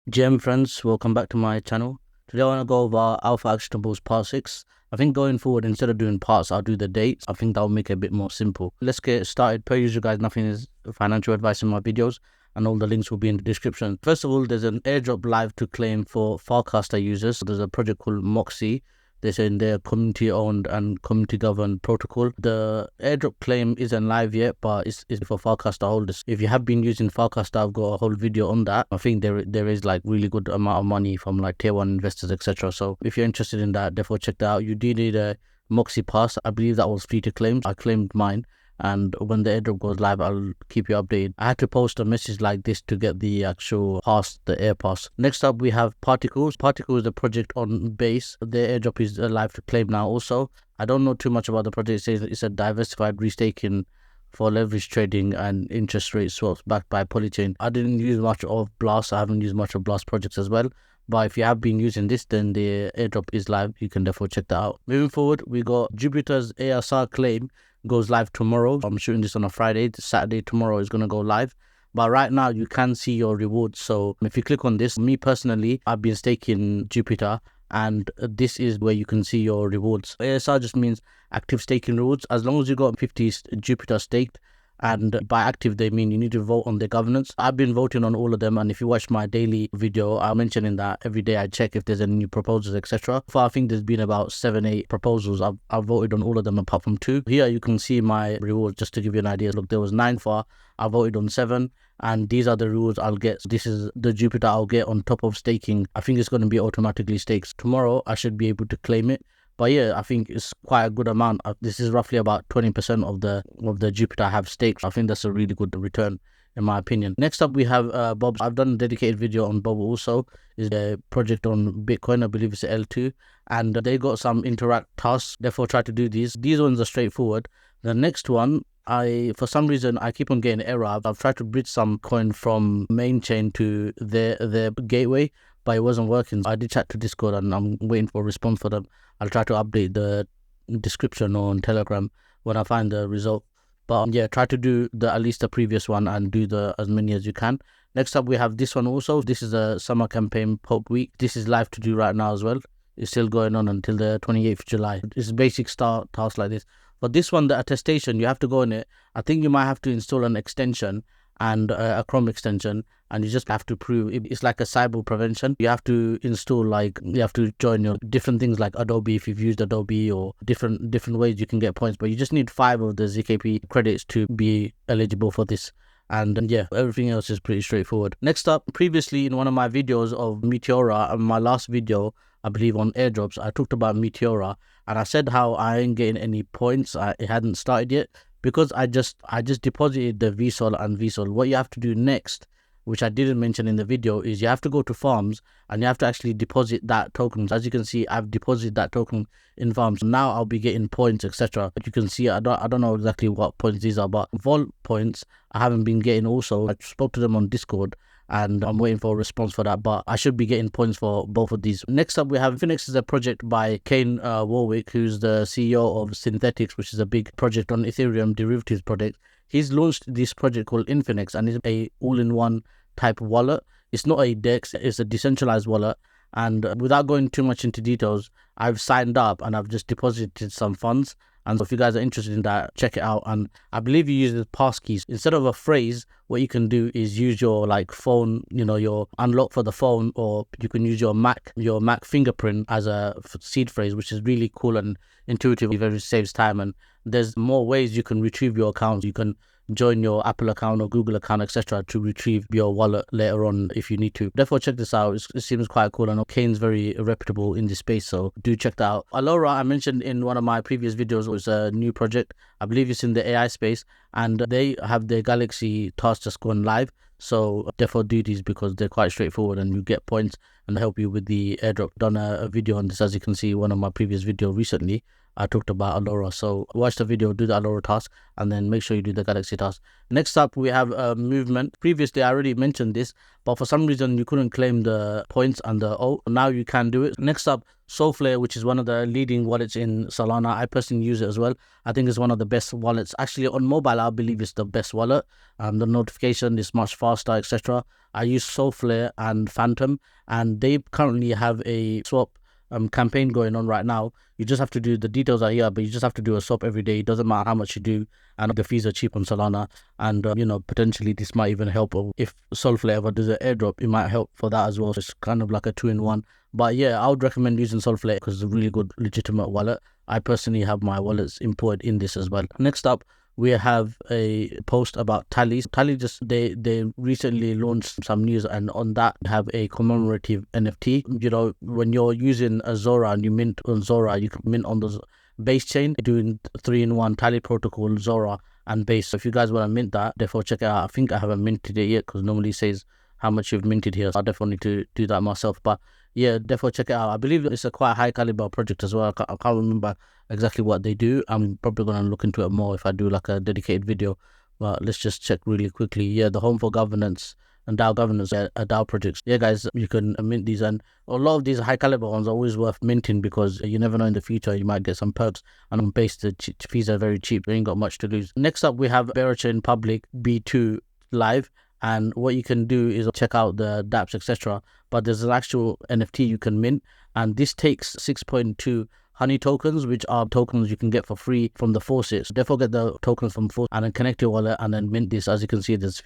GM friends, welcome back to my channel. Today I want to go over Alpha Actionables Part 6. I think going forward, instead of doing parts, I'll do the dates. I think that will make it a bit more simple. Let's get started. Per usual, guys, nothing is financial advice in my videos, and all the links will be in the description. First of all, there's an airdrop live to claim for Farcaster users. There's a project called MOXIE. They're saying they're community-owned and community-governed protocol. The airdrop claim isn't live yet, but it's for Farcaster holders. If you have been using Farcaster, I've got a whole video on that. I think there is like really good amount of money from like tier 1 investors, etc. So if you're interested in that, definitely check that out. You do need a MOXIE pass. I believe that was free to claim. I claimed mine. And when the airdrop goes live, I'll keep you updated. I had to post a message like this to get the actual pass, the air pass. Next up, we have Particles. Particles is a project on Base. Their airdrop is live to claim now also. I don't know too much about the project. It says it's a diversified restaking for leverage trading and interest rate swaps backed by Polychain. I didn't use much of Blast. I haven't used much of Blast projects as well. But if you have been using this, then the airdrop is live. You can definitely check that out. Moving forward, we got Jupiter's ASR claim goes live tomorrow. I'm shooting this on a Friday. Saturday tomorrow is going to go live. But right now you can see your rewards. So if you click on this, me personally, I've been staking Jupiter, and this is where you can see your rewards. ASR just means active staking rewards. As long as you got 50 Jupiter staked, and by active they mean you need to vote on the governance. I've been voting on all of them, and if you watch my daily video, I'm mentioning that every day I check if there's any new proposals, etc. So I think there's been about 7-8 proposals. I've voted on all of them apart from 2. Here you can see my rewards, just to give you an idea. Look, there was 9 far. I voted on 7, and these are the rewards I'll get. This is the Jupiter I'll get on top of staking. I think it's going to be automatically staked. Tomorrow I should be able to claim it. But yeah, I think it's quite a good amount. This is roughly about 20% of the Jupiter I have staked. I think that's a really good return in my opinion. Next up, we have Bob. I've done a dedicated video on Bob also. Is a project on Bitcoin. I believe it's L2. And they got some interact tasks. Therefore, try to do these. These ones are straightforward. The next one, for some reason I keep on getting error. I've tried to bridge some coin from main chain to their gateway, but it wasn't working. I did chat to Discord and I'm waiting for a response for them. I'll try to update the description on Telegram when I find the result. But yeah, try to do at least the previous one and do as many as you can. Next up, we have this one also. This is a summer campaign POAP week. This is live to do right now as well. It's still going on until the 28th of July. It's basic start tasks like this. But this one, the attestation, you have to go in it. I think you might have to install an extension and a Chrome extension, and you just have to prove it's like a cyber prevention. You have to install, like, you have to join your different things like Adobe if you've used Adobe, or different ways you can get points. But you just need 5 of the ZKP credits to be eligible for this. And yeah, everything else is pretty straightforward. Next up, previously in one of my videos of Meteora, and my last video, I believe on airdrops, I talked about Meteora, and I said how I ain't getting any points. It hadn't started yet because I just deposited the VSOL and VSOL. What you have to do next, which I didn't mention in the video, is you have to go to farms and you have to actually deposit that token. As you can see, I've deposited that token in farms. Now I'll be getting points, etc. But you can see I don't know exactly what points these are, but vault points I haven't been getting also. I spoke to them on Discord and I'm waiting for a response for that, but I should be getting points for both of these. Next up, we have Infinex. Is a project by Kane Warwick, who's the CEO of Synthetics, which is a big project on Ethereum derivatives project. He's launched this project called Infinex, and it's a all-in-one type of wallet. It's not a DEX, it's a decentralized wallet. And without going too much into details, I've signed up and I've just deposited some funds. And so if you guys are interested in that, check it out. And I believe you use the passkeys. Instead of a phrase, what you can do is use your like phone, your unlock for the phone, or you can use your Mac fingerprint as a seed phrase, which is really cool and intuitive. It very saves time. And there's more ways you can retrieve your accounts. You can join your Apple account or Google account, etc., to retrieve your wallet later on if you need to. Therefore, check this out. It seems quite cool. I know Kane's very reputable in this space, so do check that out. Allora, I mentioned in one of my previous videos, was a new project. I believe it's in the AI space, and they have their Galxe task just gone live. So therefore do these because they're quite straightforward and you get points and help you with the airdrop. Done a video on this, as you can see, one of my previous videos recently. I talked about Allora. So watch the video, do the Allora task, and then make sure you do the Galxe task. Next up, we have movement. Previously, I already mentioned this, but for some reason, you couldn't claim the points and the O. Now you can do it. Next up, Solflare, which is one of the leading wallets in Solana. I personally use it as well. I think it's one of the best wallets. Actually, on mobile, I believe it's the best wallet. The notification is much faster, etc. I use Solflare and Phantom, and they currently have a swap campaign going on right now. You just have to do, the details are here, but you just have to do a swap every day. It doesn't matter how much you do, and the fees are cheap on Solana. And potentially this might even help if Solflare ever does an airdrop. It might help for that as well. So it's kind of like a 2-in-1. But yeah, I would recommend using Solflare because it's a really good legitimate wallet. I personally have my wallets imported in this as well. Next up, we have a post about Tally. Tally they recently launched some news, and on that have a commemorative NFT. When you're using a Zora and you mint on Zora, you can mint on the base chain, doing 3-in-1 Tally protocol, Zora and base. So if you guys want to mint that, therefore check it out. I think I haven't minted it yet because normally it says how much you've minted here. So I definitely need to do that myself. But yeah, definitely check it out. I believe it's a quite high caliber project as well. I can't remember exactly what they do. I'm probably going to look into it more if I do like a dedicated video. But let's just check really quickly. Yeah, the home for governance and DAO governance, DAO projects. Yeah, guys, you can mint these, and a lot of these high caliber ones are always worth minting because you never know in the future you might get some perks. And on base, the fees are very cheap. You ain't got much to lose. Next up, we have Berachain public B2 live. And what you can do is check out the dApps, etc. But there's an actual NFT you can mint, and this takes 6.2 honey tokens, which are tokens you can get for free from the faucets. Therefore, get the tokens from faucet and then connect your wallet and then mint this. As you can see, there's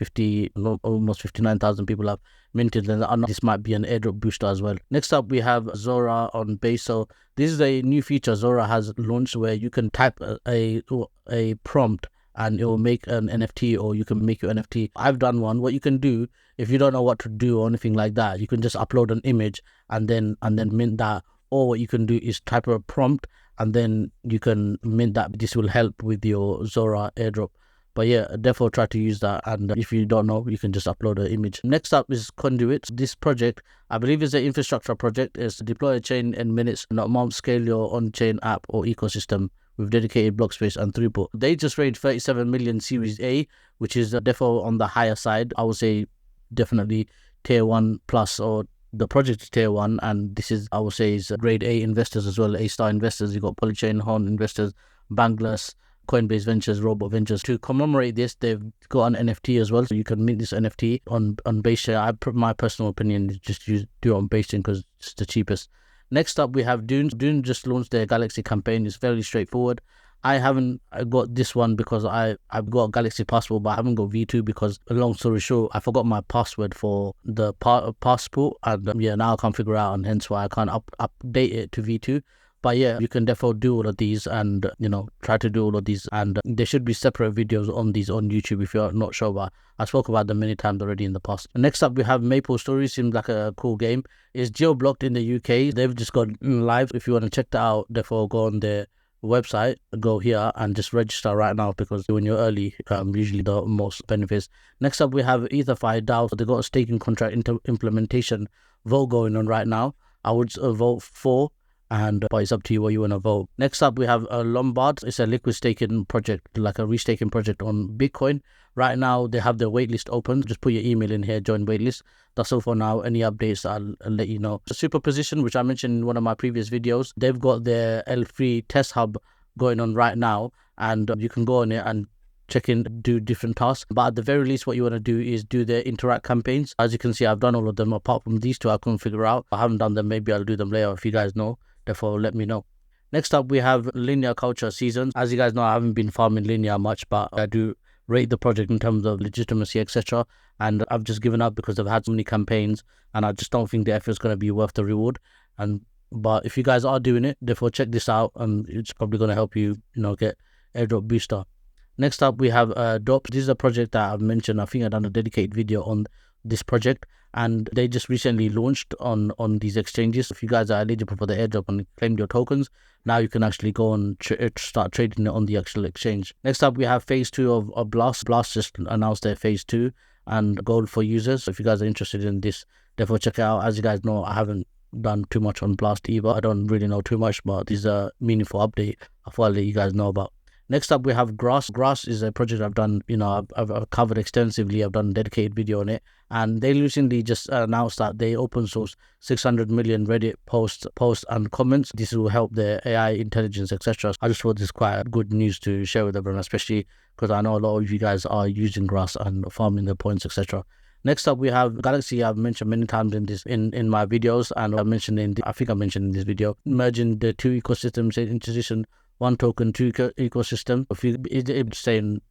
almost 59,000 people have minted, and this might be an airdrop booster as well. Next up, we have Zora on base. So this is a new feature Zora has launched where you can type a prompt and it will make an NFT, or you can make your NFT. I've done one. What you can do, if you don't know what to do or anything like that, you can just upload an image and then mint that. Or what you can do is type a prompt and then you can mint that. This will help with your Zora airdrop. But yeah, therefore try to use that. And if you don't know, you can just upload an image. Next up is Conduit. This project, I believe, is an infrastructure project. It's deploy a chain in minutes, not months, scale your on-chain app or ecosystem with dedicated block space and throughput. They just raised 37 million Series A, which is therefore on the higher side. I would say definitely tier 1 plus, or the project is tier 1, and this is, I would say, is grade A investors as well, A-star investors. You got Polychain, Horn investors, Bangladesh, Coinbase Ventures, Robot Ventures. To commemorate this, they've got an NFT as well, so you can mint this NFT on base chain. My personal opinion is just do it on base chain because it's the cheapest. Next up, we have Dune. Dune just launched their Galxe campaign. It's fairly straightforward. I haven't got this one because I've got Galxe passport, but I haven't got V2 because, long story short, I forgot my password for the passport, and yeah, now I can't figure out, and hence why I can't update it to V2. But yeah, you can definitely do all of these and, try to do all of these. And there should be separate videos on these on YouTube if you're not sure, but I spoke about them many times already in the past. Next up, we have Maple Stories. Seems like a cool game. It's geo-blocked in the UK. They've just gone live. If you want to check that out, therefore go on their website, go here and just register right now, because when you're early, usually the most benefits. Next up, we have Etherfi DAO. They got a staking contract implementation vote going on right now. I would vote for, but it's up to you what you want to vote. Next up, we have Lombard. It's a liquid staking project, like a restaking project on Bitcoin. Right now, they have their waitlist open. Just put your email in here, join waitlist. That's all for now. Any updates, I'll let you know. SuperPosition, which I mentioned in one of my previous videos, they've got their L3 test hub going on right now, and you can go on it and check in, do different tasks. But at the very least, what you want to do is do their interact campaigns. As you can see, I've done all of them apart from these two I couldn't figure out. I haven't done them. Maybe I'll do them later if you guys know. Therefore, let me know. Next up, we have Linea Culture SZN. As you guys know, I haven't been farming Linea much, but I do rate the project in terms of legitimacy, etc. And I've just given up because I've had so many campaigns, and I just don't think the effort is going to be worth the reward. But if you guys are doing it, therefore check this out, and it's probably going to help you, get airdrop booster. Next up, we have Drop. This is a project that I've mentioned. I think I've done a dedicated video on this project, and they just recently launched on these exchanges. If you guys are eligible for the airdrop and claimed your tokens, now you can actually go and start trading it on the actual exchange. Next up, we have phase 2 of Blast. Blast just announced their phase 2 and gold for users. So if you guys are interested in this, therefore check it out. As you guys know, I haven't done too much on Blast either. I don't really know too much, but this is a meaningful update I thought I'd let you guys know about. Next up, we have Grass. Grass is a project I've done, I've covered extensively. I've done a dedicated video on it. And they recently just announced that they open source 600 million Reddit posts and comments. This will help their AI intelligence, etc. I just thought this is quite good news to share with everyone, especially because I know a lot of you guys are using Grass and farming the points, etc. Next up, we have Galxe. I've mentioned many times in my videos, and I think I mentioned in this video, merging the two ecosystems, introducing one token, two ecosystem. If you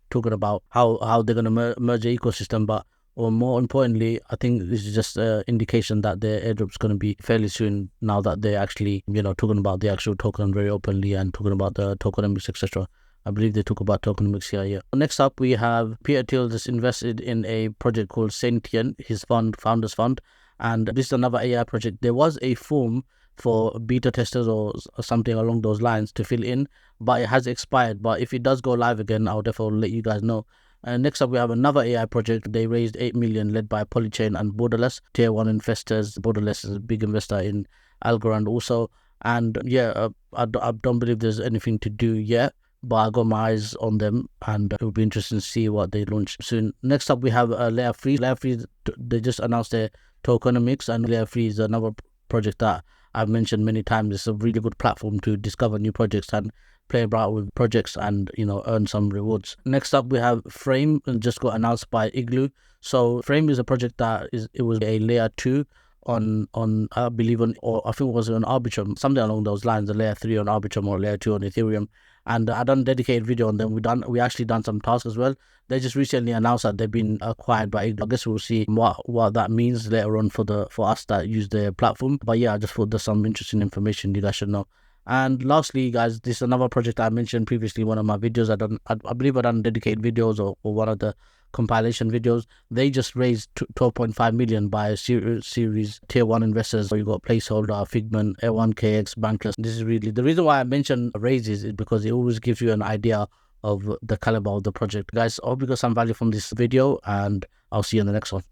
talking about how they're gonna merge the ecosystem, but or more importantly, I think this is just an indication that their airdrop's going to be fairly soon. Now that they're actually talking about the actual token very openly and talking about the tokenomics, etc. I believe they talk about tokenomics here. Yeah. Next up, we have Peter Thiel just invested in a project called Sentient, his founders fund, and this is another AI project. There was a form for beta testers or something along those lines to fill in, but it has expired. But if it does go live again, I'll definitely let you guys know. And next up, we have another AI project. They raised 8 million, led by Polychain and Borderless, tier 1 investors. Borderless is a big investor in Algorand also. And yeah, I don't believe there's anything to do yet, but I got my eyes on them, and it will be interesting to see what they launch soon. Next up, we have Layer 3. Layer 3, they just announced their tokenomics, and Layer 3 is another project that I've mentioned many times. It's a really good platform to discover new projects and play about with projects and earn some rewards. Next up, we have Frame, just got announced by Igloo. So Frame is a project that it was a layer 2 on I believe or I think it was on Arbitrum, something along those lines, a layer 3 on Arbitrum or layer 2 on Ethereum. And I done a dedicated video on them. We actually done some tasks as well. They just recently announced that they've been acquired by Igloo. I guess we'll see what that means later on for us that use their platform. But yeah, I just thought there's some interesting information you guys should know. And lastly, guys, this is another project I mentioned previously, one of my videos. I believe I done dedicated videos or one of the compilation videos. They just raised 12.5 million by a series tier 1 investors. So you got Placeholder, Figment, A1KX, Bankless. This is really the reason why I mention raises is because it always gives you an idea of the caliber of the project. Guys, I hope you got some value from this video, and I'll see you in the next one.